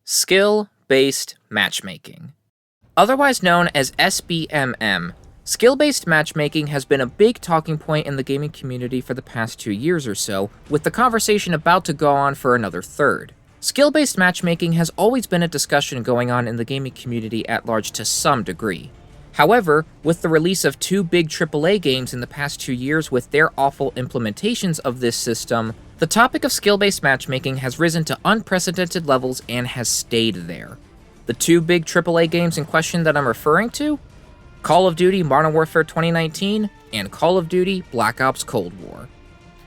Skill Based Matchmaking. Otherwise known as SBMM, Skill Based Matchmaking has been a big talking point in the gaming community for the past 2 years or so, with the conversation about to go on for another third. Skill Based Matchmaking has always been a discussion going on in the gaming community at large to some degree. However, with the release of 2 big AAA games in the past 2 years with their awful implementations of this system, the topic of skill-based matchmaking has risen to unprecedented levels and has stayed there. The 2 big AAA games in question that I'm referring to? Call of Duty Modern Warfare 2019 and Call of Duty Black Ops Cold War.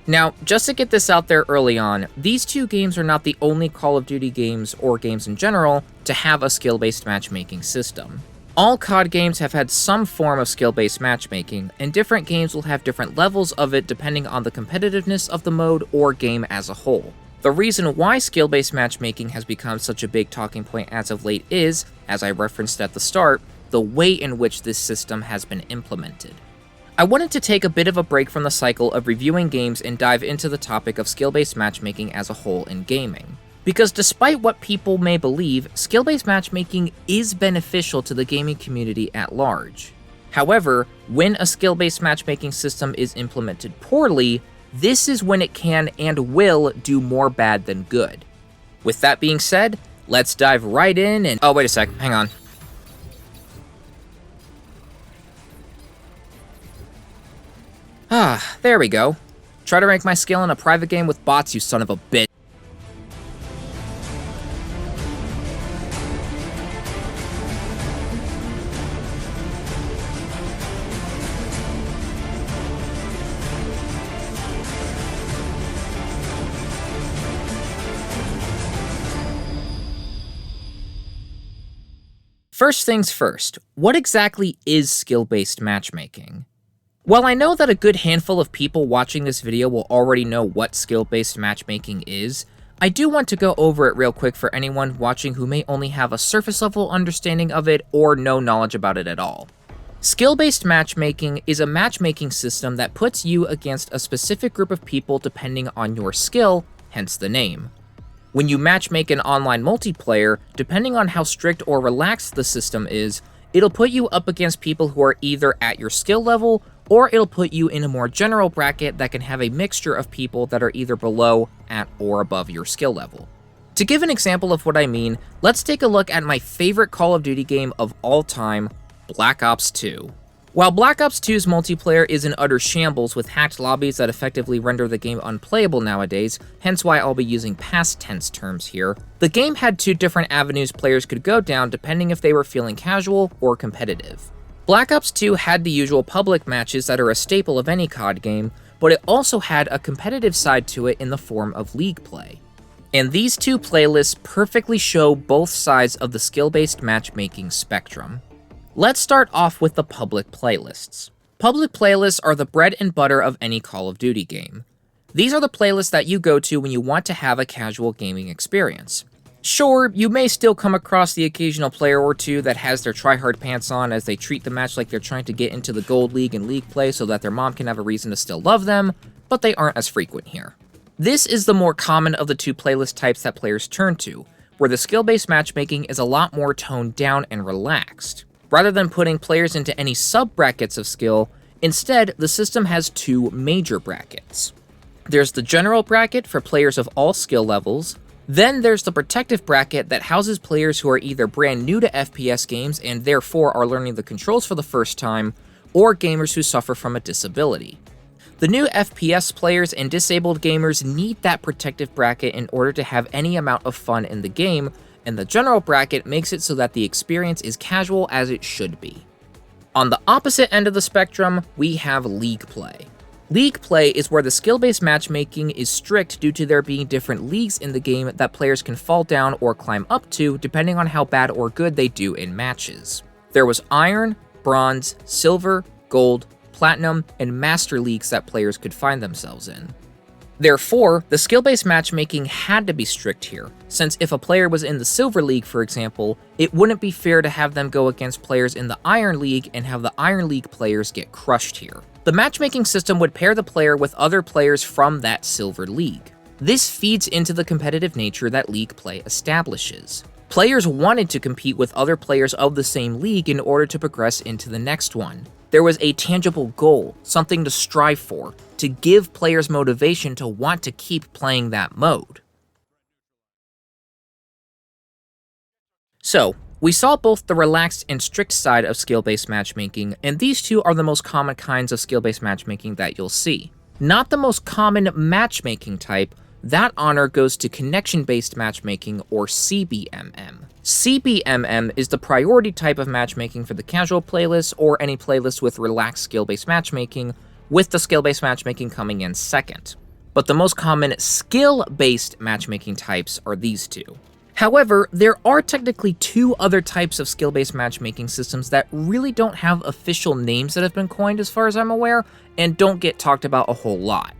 Now, just to get this out there early on, these 2 games are not the only Call of Duty games, or games in general, to have a skill-based matchmaking system. All COD games have had some form of skill-based matchmaking, and different games will have different levels of it depending on the competitiveness of the mode or game as a whole. The reason why skill-based matchmaking has become such a big talking point as of late is, as I referenced at the start, the way in which this system has been implemented. I wanted to take a bit of a break from the cycle of reviewing games and dive into the topic of skill-based matchmaking as a whole in gaming. Because despite what people may believe, skill-based matchmaking is beneficial to the gaming community at large. However, when a skill-based matchmaking system is implemented poorly, this is when it can and will do more bad than good. With that being said, let's dive right in and— oh, wait a sec, hang on. There we go. Try to rank my skill in a private game with bots, you son of a bitch. First things first, what exactly is skill-based matchmaking? While I know that a good handful of people watching this video will already know what skill-based matchmaking is, I do want to go over it real quick for anyone watching who may only have a surface-level understanding of it or no knowledge about it at all. Skill-based matchmaking is a matchmaking system that puts you against a specific group of people depending on your skill, hence the name. When you matchmake an online multiplayer, depending on how strict or relaxed the system is, it'll put you up against people who are either at your skill level, or it'll put you in a more general bracket that can have a mixture of people that are either below, at, or above your skill level. To give an example of what I mean, let's take a look at my favorite Call of Duty game of all time, Black Ops 2. While Black Ops 2's multiplayer is in utter shambles with hacked lobbies that effectively render the game unplayable nowadays, hence why I'll be using past tense terms here, the game had 2 different avenues players could go down depending if they were feeling casual or competitive. Black Ops 2 had the usual public matches that are a staple of any COD game, but it also had a competitive side to it in the form of league play. And these 2 playlists perfectly show both sides of the skill-based matchmaking spectrum. Let's start off with the public playlists. Public playlists are the bread and butter of any Call of Duty game. These are the playlists that you go to when you want to have a casual gaming experience. Sure, you may still come across the occasional player or 2 that has their tryhard pants on as they treat the match like they're trying to get into the Gold League and League play so that their mom can have a reason to still love them, but they aren't as frequent here. This is the more common of the 2 playlist types that players turn to, where the skill-based matchmaking is a lot more toned down and relaxed. Rather than putting players into any sub-brackets of skill, instead, the system has 2 major brackets. There's the general bracket for players of all skill levels, then there's the protective bracket that houses players who are either brand new to FPS games and therefore are learning the controls for the first time, or gamers who suffer from a disability. The new FPS players and disabled gamers need that protective bracket in order to have any amount of fun in the game, and the general bracket makes it so that the experience is casual as it should be. On the opposite end of the spectrum, we have league play. League play is where the skill-based matchmaking is strict due to there being different leagues in the game that players can fall down or climb up to depending on how bad or good they do in matches. There was Iron, Bronze, Silver, Gold, Platinum, and Master leagues that players could find themselves in. Therefore, the skill-based matchmaking had to be strict here, since if a player was in the Silver League, for example, it wouldn't be fair to have them go against players in the Iron League and have the Iron League players get crushed here. The matchmaking system would pair the player with other players from that Silver League. This feeds into the competitive nature that league play establishes. Players wanted to compete with other players of the same league in order to progress into the next one. There was a tangible goal, something to strive for, to give players motivation to want to keep playing that mode. So, we saw both the relaxed and strict side of skill-based matchmaking, and these two are the most common kinds of skill-based matchmaking that you'll see. Not the most common matchmaking type, that honor goes to connection-based matchmaking, or CBMM. CBMM is the priority type of matchmaking for the casual playlist or any playlist with relaxed skill-based matchmaking, with the skill-based matchmaking coming in second. But the most common skill-based matchmaking types are these two. However, there are technically two other types of skill-based matchmaking systems that really don't have official names that have been coined as far as I'm aware, and don't get talked about a whole lot.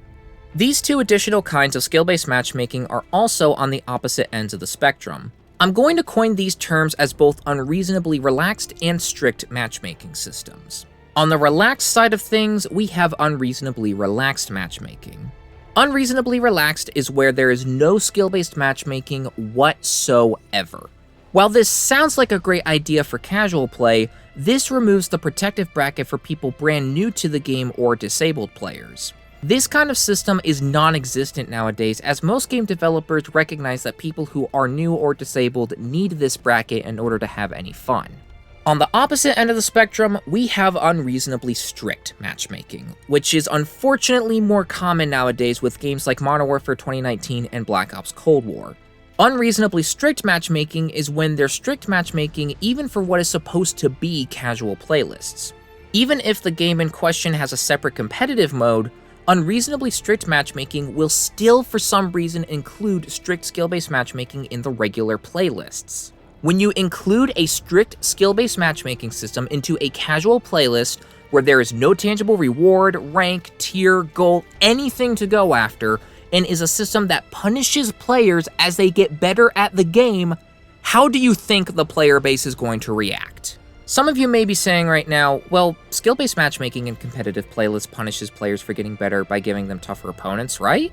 These two additional kinds of skill-based matchmaking are also on the opposite ends of the spectrum. I'm going to coin these terms as both unreasonably relaxed and strict matchmaking systems. On the relaxed side of things, we have unreasonably relaxed matchmaking. Unreasonably relaxed is where there is no skill-based matchmaking whatsoever. While this sounds like a great idea for casual play, this removes the protective bracket for people brand new to the game or disabled players. This kind of system is non-existent nowadays, as most game developers recognize that people who are new or disabled need this bracket in order to have any fun. On the opposite end of the spectrum, we have unreasonably strict matchmaking, which is unfortunately more common nowadays with games like Modern Warfare 2019 and Black Ops Cold War. Unreasonably strict matchmaking is when there's strict matchmaking even for what is supposed to be casual playlists. Even if the game in question has a separate competitive mode, unreasonably strict matchmaking will still for some reason include strict skill-based matchmaking in the regular playlists. When you include a strict skill-based matchmaking system into a casual playlist where there is no tangible reward, rank, tier, goal, anything to go after, and is a system that punishes players as they get better at the game, how do you think the player base is going to react? Some of you may be saying right now, well, skill-based matchmaking in competitive playlists punishes players for getting better by giving them tougher opponents, right?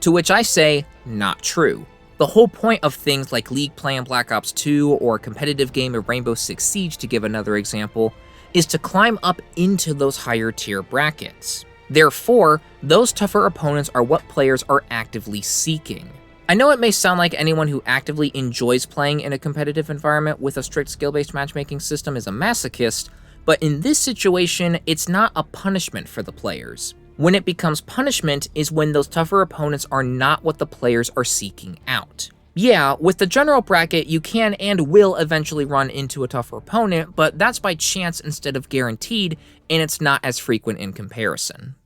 To which I say, not true. The whole point of things like League play in Black Ops 2 or a competitive game of Rainbow Six Siege, to give another example, is to climb up into those higher tier brackets. Therefore, those tougher opponents are what players are actively seeking. I know it may sound like anyone who actively enjoys playing in a competitive environment with a strict skill-based matchmaking system is a masochist, but in this situation, it's not a punishment for the players. When it becomes punishment is when those tougher opponents are not what the players are seeking out. Yeah, with the general bracket, you can and will eventually run into a tougher opponent, but that's by chance instead of guaranteed, and it's not as frequent in comparison.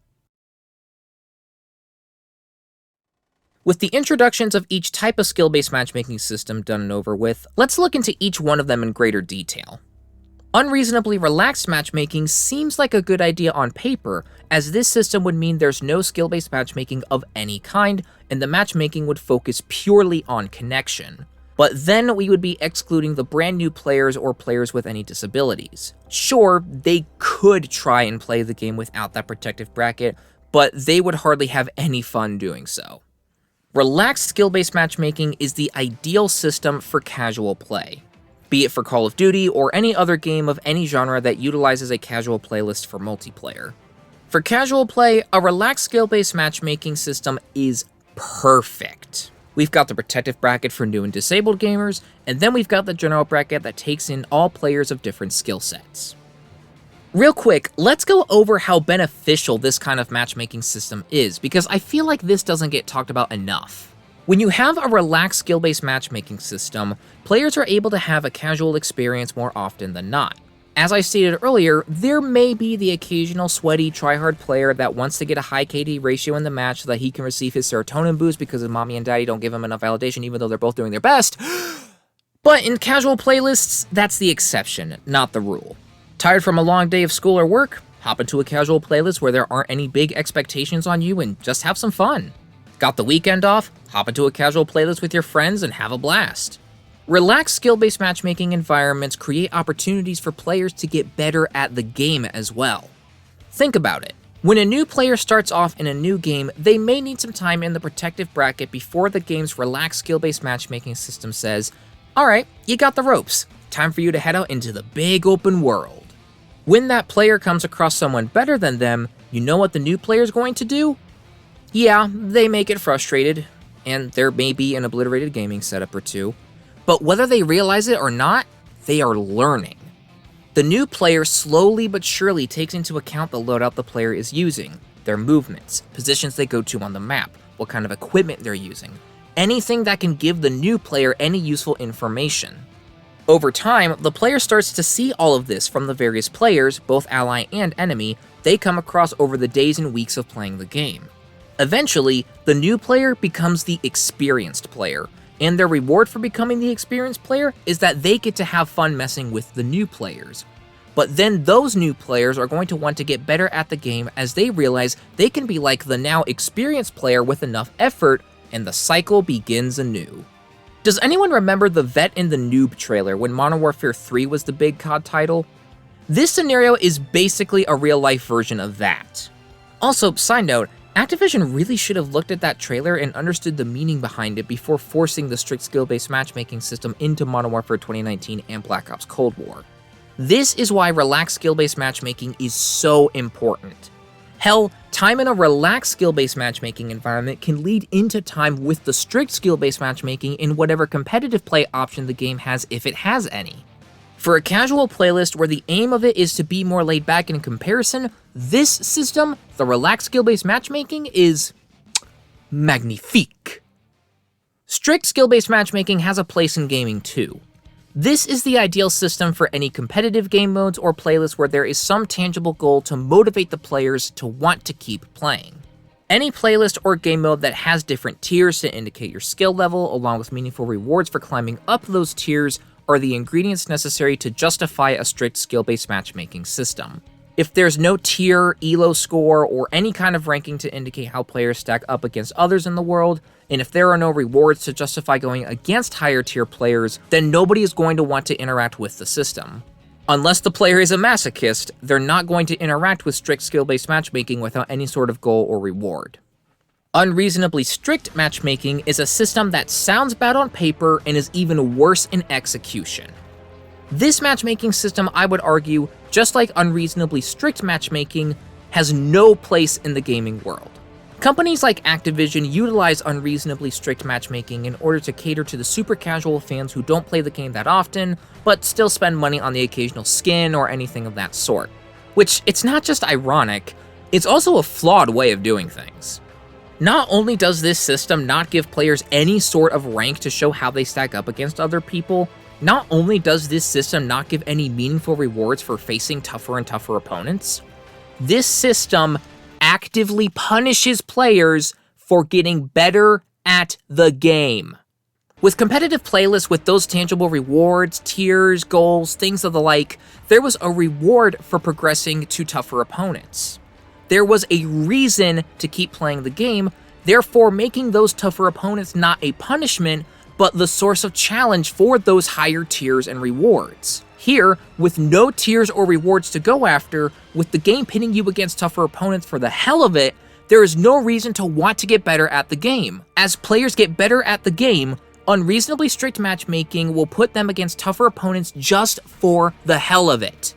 With the introductions of each type of skill-based matchmaking system done and over with, let's look into each one of them in greater detail. Unreasonably relaxed matchmaking seems like a good idea on paper, as this system would mean there's no skill-based matchmaking of any kind, and the matchmaking would focus purely on connection. But then we would be excluding the brand new players or players with any disabilities. Sure, they could try and play the game without that protective bracket, but they would hardly have any fun doing so. Relaxed skill-based matchmaking is the ideal system for casual play, be it for Call of Duty or any other game of any genre that utilizes a casual playlist for multiplayer. For casual play, a relaxed skill-based matchmaking system is perfect. We've got the protective bracket for new and disabled gamers, and then we've got the general bracket that takes in all players of different skill sets. Real quick, let's go over how beneficial this kind of matchmaking system is, because I feel like this doesn't get talked about enough. When you have a relaxed skill-based matchmaking system, players are able to have a casual experience more often than not. As I stated earlier, there may be the occasional sweaty, try-hard player that wants to get a high KD ratio in the match so that he can receive his serotonin boost because his mommy and daddy don't give him enough validation even though they're both doing their best. But in casual playlists, that's the exception, not the rule. Tired from a long day of school or work? Hop into a casual playlist where there aren't any big expectations on you and just have some fun. Got the weekend off? Hop into a casual playlist with your friends and have a blast. Relaxed skill-based matchmaking environments create opportunities for players to get better at the game as well. Think about it. When a new player starts off in a new game, they may need some time in the protective bracket before the game's relaxed skill-based matchmaking system says, Alright, you got the ropes. Time for you to head out into the big open world. When that player comes across someone better than them, you know what the new player's going to do? Yeah, they may get frustrated, and there may be an obliterated gaming setup or two, but whether they realize it or not, they are learning. The new player slowly but surely takes into account the loadout the player is using, their movements, positions they go to on the map, what kind of equipment they're using, anything that can give the new player any useful information. Over time, the player starts to see all of this from the various players, both ally and enemy, they come across over the days and weeks of playing the game. Eventually, the new player becomes the experienced player, and their reward for becoming the experienced player is that they get to have fun messing with the new players. But then those new players are going to want to get better at the game as they realize they can be like the now experienced player with enough effort, and the cycle begins anew. Does anyone remember the Vet and the Noob trailer when Modern Warfare 3 was the big COD title? This scenario is basically a real-life version of that. Also, side note, Activision really should have looked at that trailer and understood the meaning behind it before forcing the strict skill-based matchmaking system into Modern Warfare 2019 and Black Ops Cold War. This is why relaxed skill-based matchmaking is so important. Hell, time in a relaxed skill-based matchmaking environment can lead into time with the strict skill-based matchmaking in whatever competitive play option the game has if it has any. For a casual playlist where the aim of it is to be more laid back in comparison, this system, the relaxed skill-based matchmaking, is magnifique. Strict skill-based matchmaking has a place in gaming too. This is the ideal system for any competitive game modes or playlists where there is some tangible goal to motivate the players to want to keep playing. Any playlist or game mode that has different tiers to indicate your skill level, along with meaningful rewards for climbing up those tiers, are the ingredients necessary to justify a strict skill-based matchmaking system. If there's no tier, elo score, or any kind of ranking to indicate how players stack up against others in the world, and if there are no rewards to justify going against higher tier players, then nobody is going to want to interact with the system. Unless the player is a masochist, they're not going to interact with strict skill-based matchmaking without any sort of goal or reward. Unreasonably strict matchmaking is a system that sounds bad on paper and is even worse in execution. This matchmaking system, I would argue, just like unreasonably strict matchmaking, has no place in the gaming world. Companies like Activision utilize unreasonably strict matchmaking in order to cater to the super casual fans who don't play the game that often, but still spend money on the occasional skin or anything of that sort. Which, it's not just ironic, it's also a flawed way of doing things. Not only does this system not give players any sort of rank to show how they stack up against other people, not only does this system not give any meaningful rewards for facing tougher and tougher opponents, this system actively punishes players for getting better at the game. With competitive playlists with those tangible rewards, tiers, goals, things of the like, there was a reward for progressing to tougher opponents. There was a reason to keep playing the game, therefore making those tougher opponents not a punishment, but the source of challenge for those higher tiers and rewards. Here, with no tiers or rewards to go after, with the game pitting you against tougher opponents for the hell of it, there is no reason to want to get better at the game. As players get better at the game, unreasonably strict matchmaking will put them against tougher opponents just for the hell of it.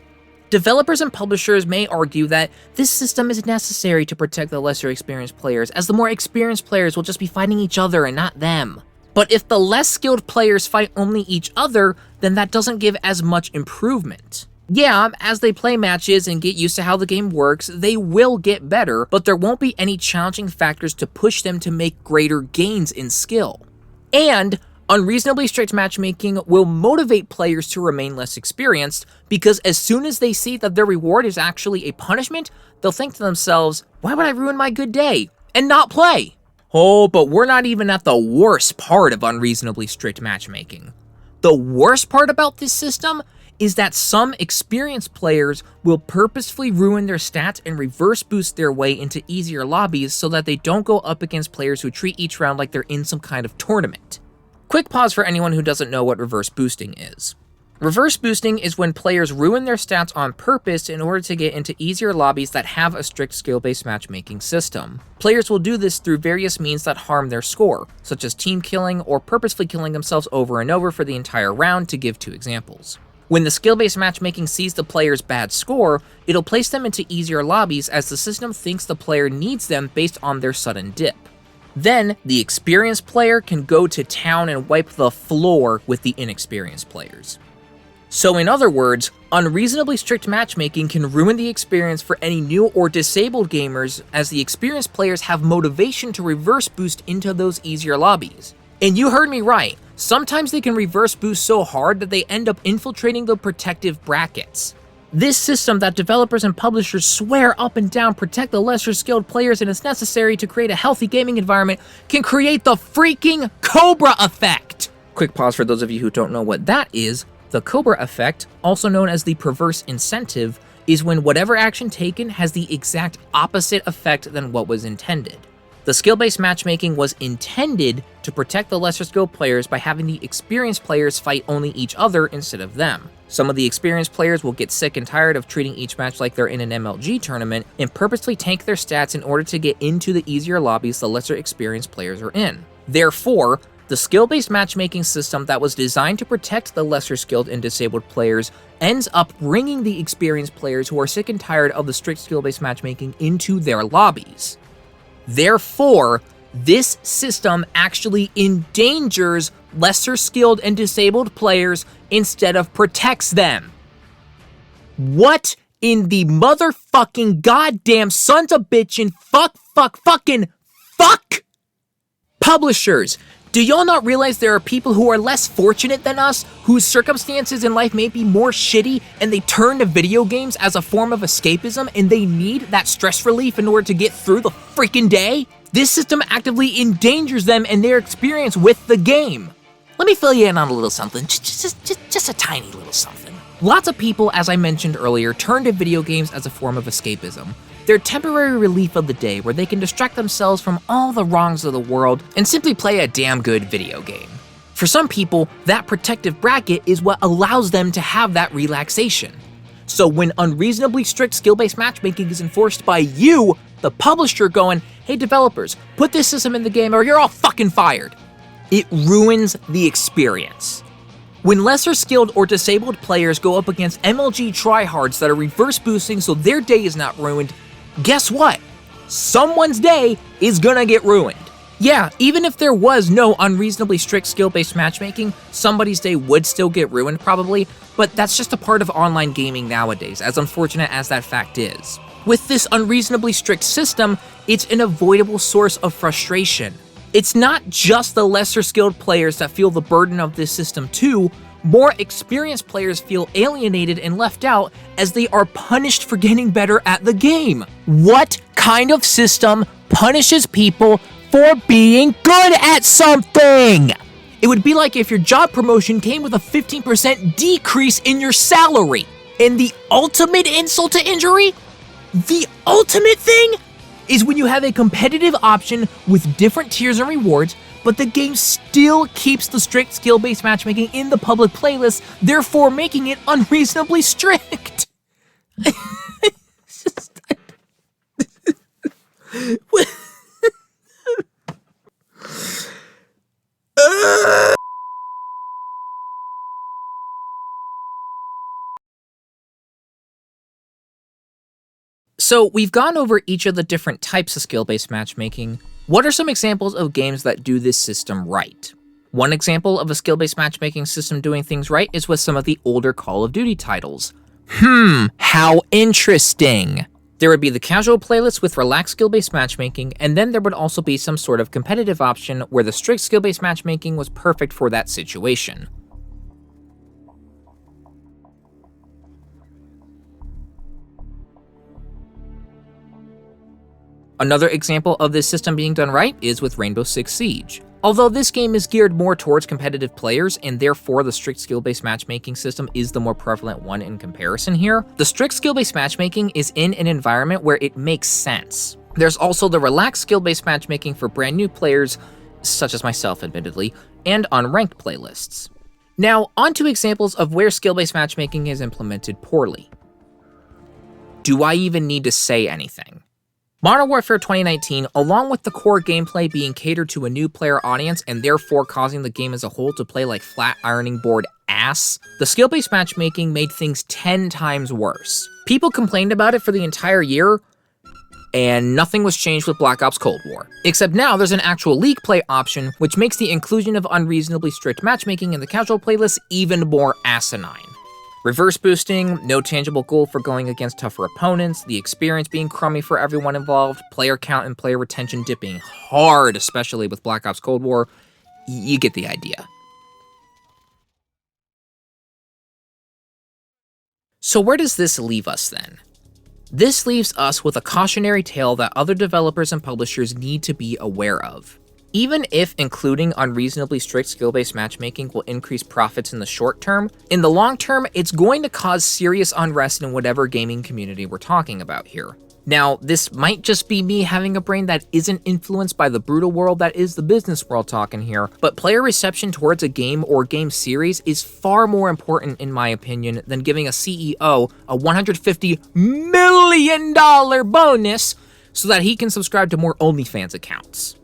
Developers and publishers may argue that this system is necessary to protect the lesser experienced players, as the more experienced players will just be fighting each other and not them. But if the less skilled players fight only each other, then that doesn't give as much improvement. Yeah, as they play matches and get used to how the game works, they will get better, but there won't be any challenging factors to push them to make greater gains in skill. And unreasonably strict matchmaking will motivate players to remain less experienced, because as soon as they see that their reward is actually a punishment, they'll think to themselves, why would I ruin my good day and not play? Oh, but we're not even at the worst part of unreasonably strict matchmaking. The worst part about this system is that some experienced players will purposefully ruin their stats and reverse boost their way into easier lobbies so that they don't go up against players who treat each round like they're in some kind of tournament. Quick pause for anyone who doesn't know what reverse boosting is. Reverse boosting is when players ruin their stats on purpose in order to get into easier lobbies that have a strict skill-based matchmaking system. Players will do this through various means that harm their score, such as team killing or purposefully killing themselves over and over for the entire round, to give 2 examples. When the skill-based matchmaking sees the player's bad score, it'll place them into easier lobbies as the system thinks the player needs them based on their sudden dip. Then, the experienced player can go to town and wipe the floor with the inexperienced players. So in other words, unreasonably strict matchmaking can ruin the experience for any new or disabled gamers, as the experienced players have motivation to reverse boost into those easier lobbies. And you heard me right, sometimes they can reverse boost so hard that they end up infiltrating the protective brackets. This system that developers and publishers swear up and down protect the lesser skilled players and is necessary to create a healthy gaming environment can create the freaking Cobra effect! Quick pause for those of you who don't know what that is. The Cobra effect, also known as the perverse incentive, is when whatever action taken has the exact opposite effect than what was intended. The skill-based matchmaking was intended to protect the lesser skilled players by having the experienced players fight only each other instead of them. Some of the experienced players will get sick and tired of treating each match like they're in an MLG tournament and purposely tank their stats in order to get into the easier lobbies the lesser experienced players are in. Therefore, the skill-based matchmaking system that was designed to protect the lesser skilled and disabled players ends up bringing the experienced players who are sick and tired of the strict skill-based matchmaking into their lobbies. Therefore, this system actually endangers lesser skilled and disabled players instead of protects them. What in the motherfucking goddamn sons of bitchin' fucking publishers? Do y'all not realize there are people who are less fortunate than us, whose circumstances in life may be more shitty, and they turn to video games as a form of escapism, and they need that stress relief in order to get through the freaking day? This system actively endangers them and their experience with the game. Let me fill you in on a little something, just a tiny little something. Lots of people, as I mentioned earlier, turn to video games as a form of escapism. They're temporary relief of the day where they can distract themselves from all the wrongs of the world and simply play a damn good video game. For some people, that protective bracket is what allows them to have that relaxation. So when unreasonably strict skill-based matchmaking is enforced by you, the publisher, going, hey developers, put this system in the game or you're all fucking fired, it ruins the experience. When lesser skilled or disabled players go up against MLG tryhards that are reverse boosting so their day is not ruined, guess what? Someone's day is gonna get ruined. Yeah, even if there was no unreasonably strict skill-based matchmaking, somebody's day would still get ruined probably, but that's just a part of online gaming nowadays, as unfortunate as that fact is. With this unreasonably strict system, it's an avoidable source of frustration. It's not just the lesser skilled players that feel the burden of this system too. More experienced players feel alienated and left out as they are punished for getting better at the game. What kind of system punishes people for being good at something? It would be like if your job promotion came with a 15% decrease in your salary. And the ultimate insult to injury? The ultimate thing is when you have a competitive option with different tiers and rewards, but the game still keeps the strict skill-based matchmaking in the public playlist, therefore making it unreasonably strict. So we've gone over each of the different types of skill-based matchmaking. What are some examples of games that do this system right? One example of a skill-based matchmaking system doing things right is with some of the older Call of Duty titles. How interesting! There would be the casual playlist with relaxed skill-based matchmaking, and then there would also be some sort of competitive option where the strict skill-based matchmaking was perfect for that situation. Another example of this system being done right is with Rainbow Six Siege. Although this game is geared more towards competitive players, and therefore the strict skill-based matchmaking system is the more prevalent one in comparison here, the strict skill-based matchmaking is in an environment where it makes sense. There's also the relaxed skill-based matchmaking for brand new players, such as myself admittedly, and unranked playlists. Now, on to examples of where skill-based matchmaking is implemented poorly. Do I even need to say anything? Modern Warfare 2019, along with the core gameplay being catered to a new player audience and therefore causing the game as a whole to play like flat ironing board ass, the skill-based matchmaking made things 10 times worse. People complained about it for the entire year, and nothing was changed with Black Ops Cold War. Except now there's an actual league play option, which makes the inclusion of unreasonably strict matchmaking in the casual playlist even more asinine. Reverse boosting, no tangible goal for going against tougher opponents, the experience being crummy for everyone involved, player count and player retention dipping hard, especially with Black Ops Cold War. You get the idea. So where does this leave us then? This leaves us with a cautionary tale that other developers and publishers need to be aware of. Even if including unreasonably strict skill-based matchmaking will increase profits in the short term, in the long term, it's going to cause serious unrest in whatever gaming community we're talking about here. Now, this might just be me having a brain that isn't influenced by the brutal world that is the business world talking here, but player reception towards a game or game series is far more important, in my opinion, than giving a CEO a $150 million bonus so that he can subscribe to more OnlyFans accounts.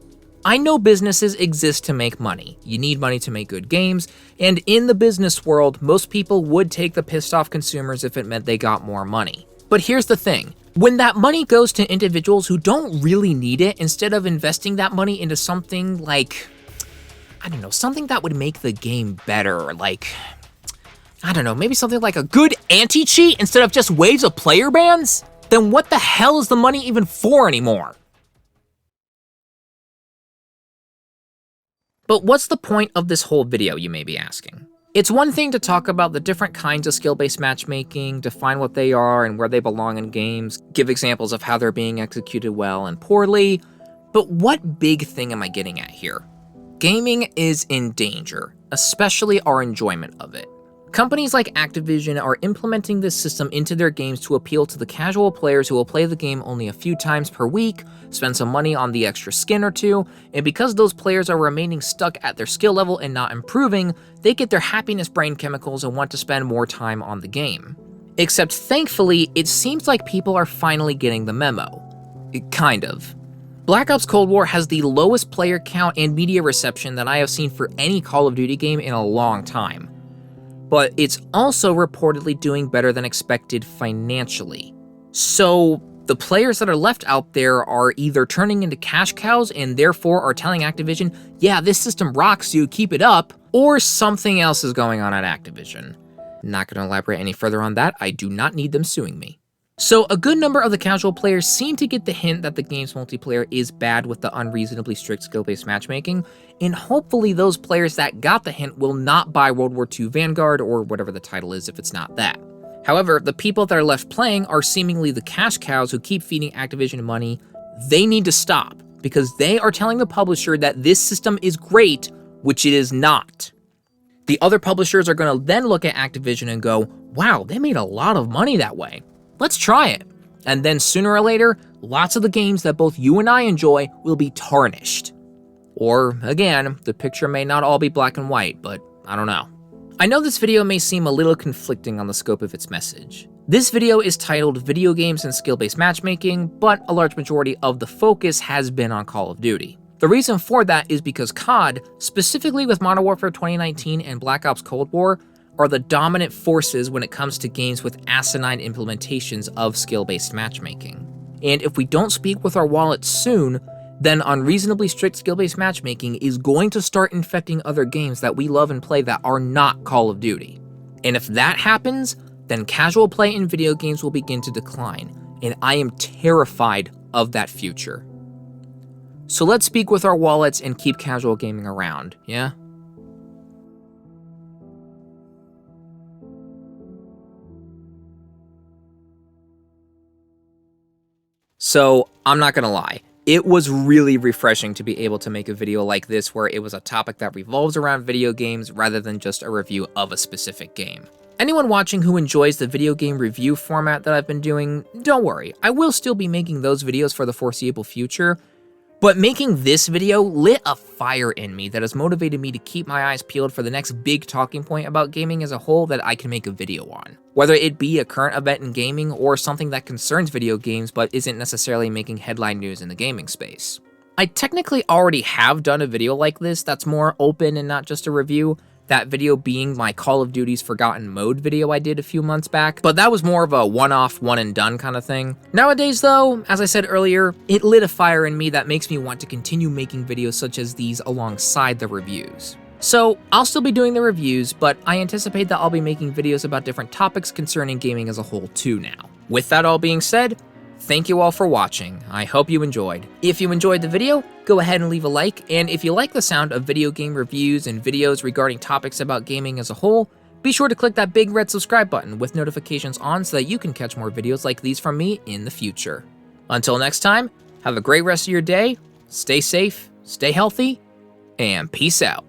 I know businesses exist to make money. You need money to make good games, and in the business world, most people would take the pissed off consumers if it meant they got more money. But here's the thing. When that money goes to individuals who don't really need it, instead of investing that money into something like, I don't know, something that would make the game better, like, I don't know, maybe something like a good anti-cheat instead of just waves of player bans, then what the hell is the money even for anymore? But what's the point of this whole video, you may be asking? It's one thing to talk about the different kinds of skill-based matchmaking, define what they are and where they belong in games, give examples of how they're being executed well and poorly, but what big thing am I getting at here? Gaming is in danger, especially our enjoyment of it. Companies like Activision are implementing this system into their games to appeal to the casual players who will play the game only a few times per week, spend some money on the extra skin or two, and because those players are remaining stuck at their skill level and not improving, they get their happiness brain chemicals and want to spend more time on the game. Except thankfully, it seems like people are finally getting the memo. Kind of. Black Ops Cold War has the lowest player count and media reception that I have seen for any Call of Duty game in a long time. But it's also reportedly doing better than expected financially. So the players that are left out there are either turning into cash cows and therefore are telling Activision, yeah, this system rocks you, keep it up, or something else is going on at Activision. Not going to elaborate any further on that, I do not need them suing me. So a good number of the casual players seem to get the hint that the game's multiplayer is bad with the unreasonably strict skill-based matchmaking, and hopefully those players that got the hint will not buy World War II Vanguard or whatever the title is if it's not that. However, the people that are left playing are seemingly the cash cows who keep feeding Activision money. They need to stop, because they are telling the publisher that this system is great, which it is not. The other publishers are going to then look at Activision and go, wow, they made a lot of money that way. Let's try it. And then sooner or later, lots of the games that both you and I enjoy will be tarnished. Or, again, the picture may not all be black and white, but I don't know. I know this video may seem a little conflicting on the scope of its message. This video is titled Video Games and Skill-Based Matchmaking, but a large majority of the focus has been on Call of Duty. The reason for that is because COD, specifically with Modern Warfare 2019 and Black Ops Cold War, are the dominant forces when it comes to games with asinine implementations of skill-based matchmaking. And if we don't speak with our wallets soon, then unreasonably strict skill-based matchmaking is going to start infecting other games that we love and play that are not Call of Duty. And if that happens, then casual play in video games will begin to decline, and I am terrified of that future. So let's speak with our wallets and keep casual gaming around, yeah? So, I'm not gonna lie, it was really refreshing to be able to make a video like this where it was a topic that revolves around video games rather than just a review of a specific game. Anyone watching who enjoys the video game review format that I've been doing, don't worry, I will still be making those videos for the foreseeable future, But making this video lit a fire in me that has motivated me to keep my eyes peeled for the next big talking point about gaming as a whole that I can make a video on. Whether it be a current event in gaming or something that concerns video games but isn't necessarily making headline news in the gaming space. I technically already have done a video like this that's more open and not just a review, that video being my Call of Duty's Forgotten Mode video I did a few months back, but that was more of a one-off, one-and-done kind of thing. Nowadays though, as I said earlier, it lit a fire in me that makes me want to continue making videos such as these alongside the reviews. So, I'll still be doing the reviews, but I anticipate that I'll be making videos about different topics concerning gaming as a whole too now. With that all being said, thank you all for watching. I hope you enjoyed. If you enjoyed the video, go ahead and leave a like, and if you like the sound of video game reviews and videos regarding topics about gaming as a whole, be sure to click that big red subscribe button with notifications on so that you can catch more videos like these from me in the future. Until next time, have a great rest of your day, stay safe, stay healthy, and peace out.